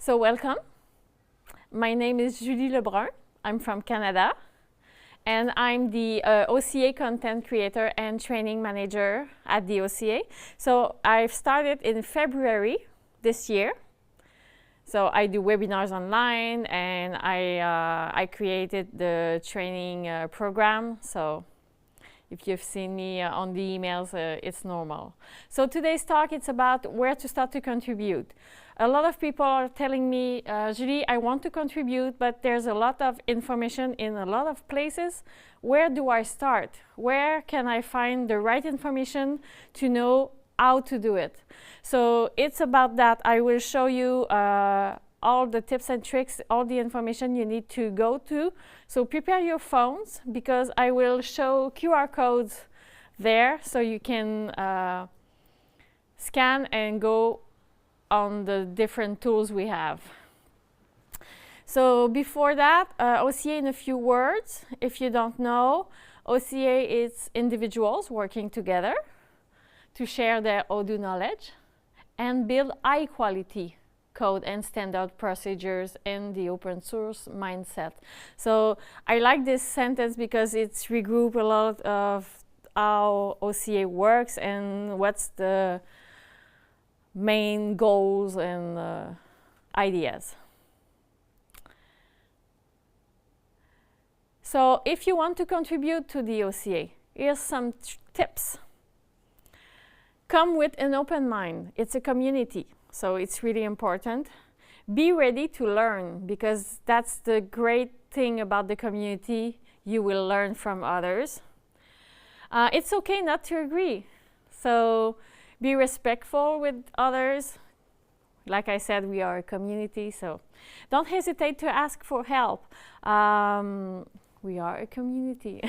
So welcome. My name is Julie LeBrun. I'm from Canada, and I'm the OCA content creator and training manager at the OCA. So I've started in February this year. So I do webinars online, and I created the training program. So if you've seen me on the emails, it's normal. So today's talk, it's about where to start to contribute. A lot of people are telling me, Julie, I want to contribute, but there's a lot of information in a lot of places. Where do I start? Where can I find the right information to know how to do it? So it's about that. I will show you all the tips and tricks, all the information you need to go to. So prepare your phones, because I will show QR codes there, so you can scan and go on the different tools we have. So before that, OCA in a few words. If you don't know, OCA is individuals working together to share their Odoo knowledge and build high quality code and standard procedures in the open source mindset. So I like this sentence because it's regroup a lot of how OCA works and what's the main goals and ideas. So if you want to contribute to the OCA, here's some tips. Come with an open mind. It's a community, so it's really important. Be ready to learn, because that's the great thing about the community. You will learn from others. It's okay not to agree. So be respectful with others. Like I said, we are a community, so don't hesitate to ask for help. We are a community.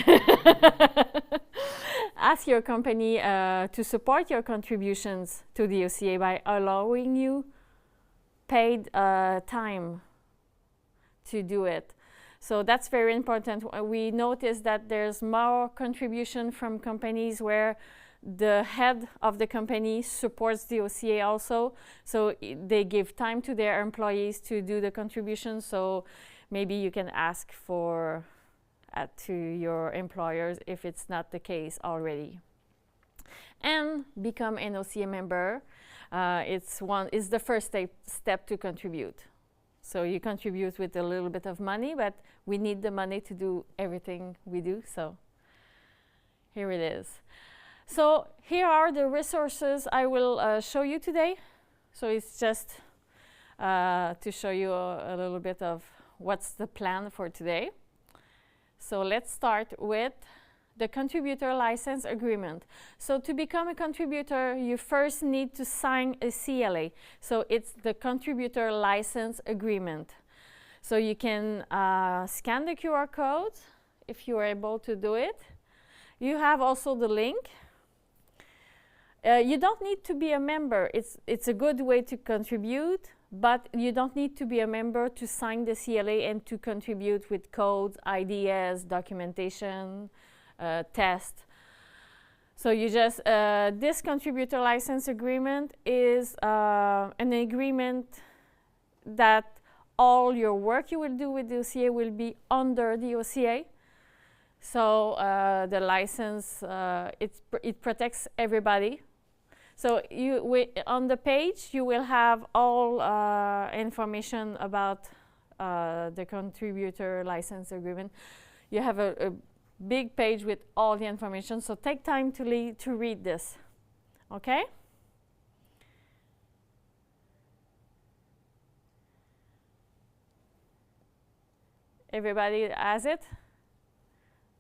Ask your company to support your contributions to the OCA by allowing you paid time to do it. So that's very important. We notice that there's more contribution from companies where the head of the company supports the OCA also. So they give time to their employees to do the contribution. So maybe you can ask for to your employers if it's not the case already. And become an OCA member. It's the first step to contribute. So you contribute with a little bit of money, but we need the money to do everything we do. So here it is. So here are the resources I will show you today. So it's just to show you a little bit of what's the plan for today. So let's start with the contributor license agreement. So to become a contributor, you first need to sign a CLA. So it's the contributor license agreement. So you can scan the QR code if you are able to do it. You have also the link. You don't need to be a member. It's a good way to contribute, but you don't need to be a member to sign the CLA and to contribute with codes, ideas, documentation, test. So you just, this contributor license agreement is an agreement that all your work you will do with the OCA will be under the OCA. So the license, it protects everybody. So on the page, you will have all information about the contributor license agreement. You have a big page with all the information, so take time to read this, okay? Everybody has it?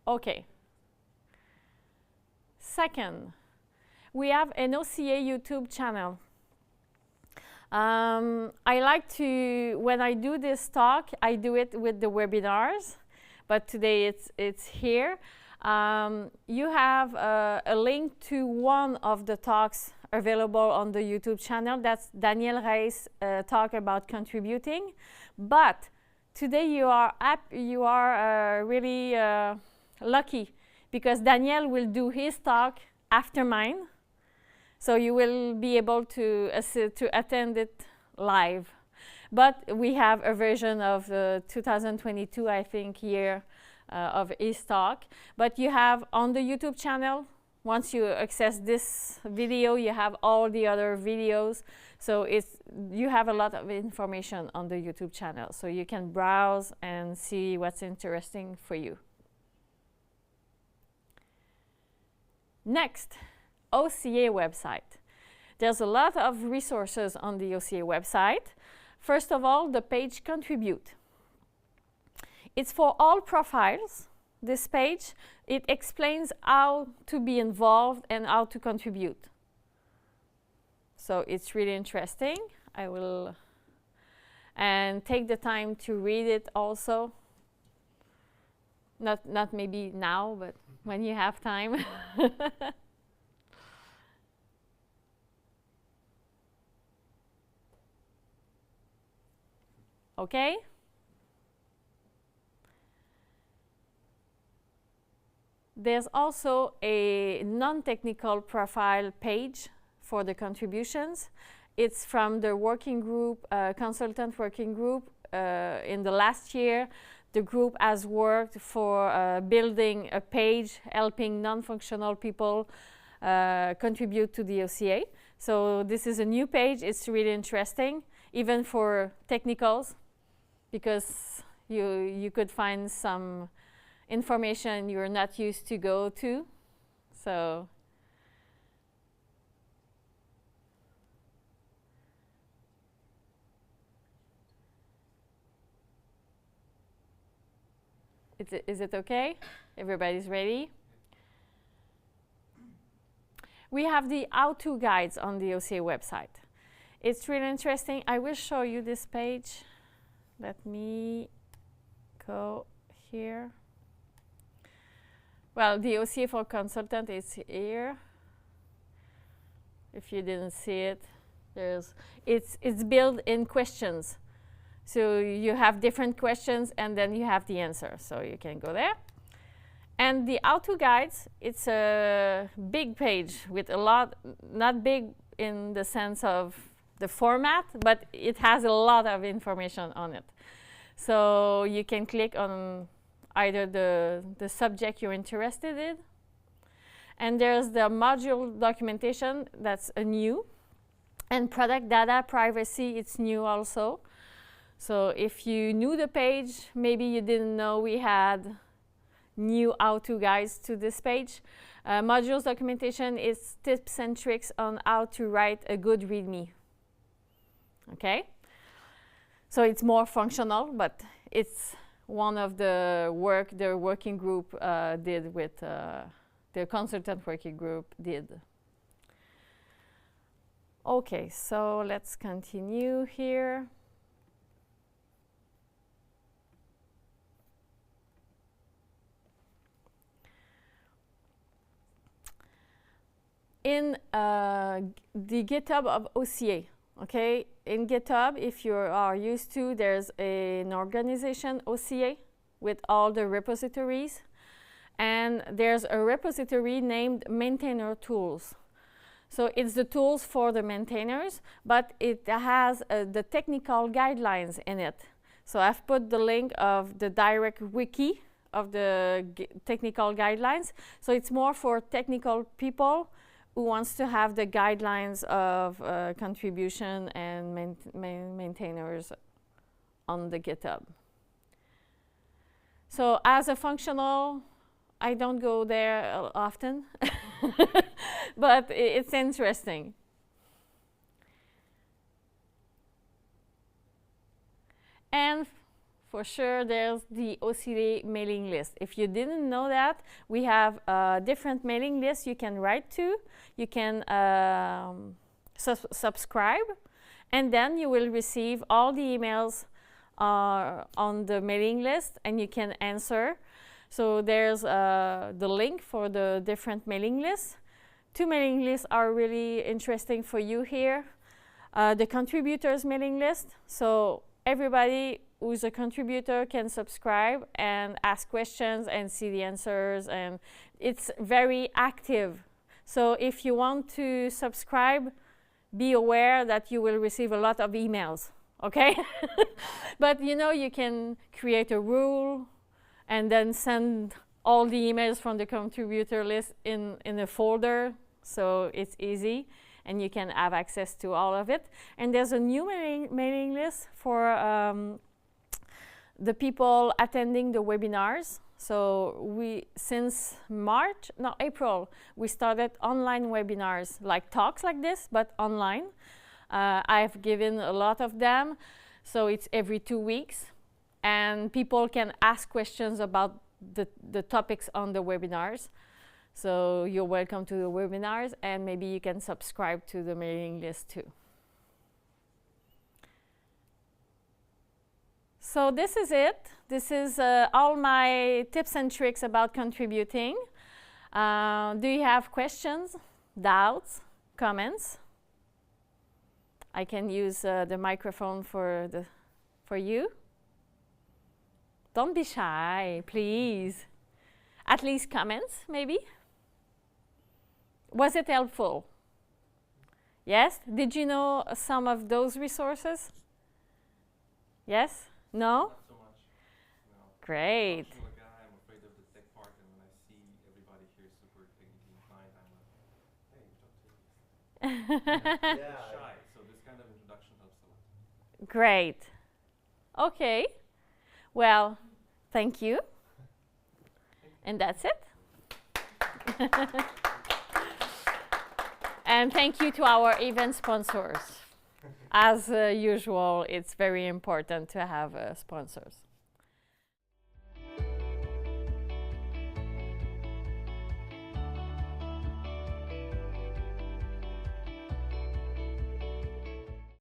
Okay. Second, we have an OCA YouTube channel. I like to, when I do this talk, I do it with the webinars, but today it's here. You have a link to one of the talks available on the YouTube channel. That's Daniel Reis' talk about contributing. But today you are really lucky, because Daniel will do his talk after mine. So you will be able to attend it live. but we have a version of 2022, I think, year of his talk. But you have on the YouTube channel, once you access this video, you have all the other videos. So you have a lot of information on the YouTube channel. So you can browse and see what's interesting for you. Next, OCA website. There's a lot of resources on the OCA website. First of all, the page Contribute. It's for all profiles. This page, it explains how to be involved and how to contribute. So it's really interesting. I will take the time to read it also. Not maybe now, but when you have time. Okay? There's also a non-technical profile page for the contributions. It's from the working group, consultant working group. In the last year, the group has worked for building a page, helping non-functional people contribute to the OCA. So this is a new page. It's really interesting, even for technicals, because you could find some information you're not used to go to. So is it okay? Everybody's ready? We have the how-to guides on the OCA website. It's really interesting. I will show you this page. Let me go here. Well, the OCA for consultant is here. If you didn't see it, it's built in questions. So you have different questions and then you have the answer. So you can go there. And the how-to guides, it's a big page with a lot, not big in the sense of the format, but it has a lot of information on it. So you can click on either the subject you're interested in. And there's the module documentation, that's a new. And product data privacy, it's new also. So if you knew the page, maybe you didn't know we had new how-to guides to this page. Modules documentation is tips and tricks on how to write a good README. Okay? So it's more functional, but it's one of the work the working group did with the consultant working group did. Okay, so let's continue here. In the GitHub of OCA, okay? In GitHub, if you are used to, there's an organization, OCA, with all the repositories. And there's a repository named Maintainer Tools. So it's the tools for the maintainers, but it has the technical guidelines in it. So I've put the link of the direct wiki of the technical guidelines. So it's more for technical people who wants to have the guidelines of contribution and maintainers on the GitHub. So as a functional, I don't go there often, but it's interesting. And for sure, there's the OCA mailing list. If you didn't know that, we have different mailing lists you can write to. You can subscribe, and then you will receive all the emails on the mailing list, and you can answer. So there's the link for the different mailing lists. 2 mailing lists are really interesting for you here. The contributors mailing list. So everybody who's a contributor can subscribe and ask questions and see the answers, and it's very active. So if you want to subscribe, be aware that you will receive a lot of emails, okay? But you know, you can create a rule and then send all the emails from the contributor list in a folder, so it's easy and you can have access to all of it. And there's a new mailing list for the people attending the webinars. So since April, we started online webinars, like talks like this, but online. I've given a lot of them, so it's every 2 weeks. And people can ask questions about the topics on the webinars. So you're welcome to the webinars, and maybe you can subscribe to the mailing list too. So this is it. This is all my tips and tricks about contributing. Do you have questions, doubts, comments? I can use the microphone for you. Don't be shy, please. At least comments, maybe. Was it helpful? Yes? Did you know some of those resources? Yes? No? Not so much. No. Great. I'm a guy, I'm afraid of the tech part, and when I see everybody here super technically inclined, I'm like, hey, don't take this. Yeah. Shy, so this kind of introduction helps a lot. Great. Okay. Well, thank you. And that's it. And thank you to our event sponsors. As usual, it's very important to have sponsors.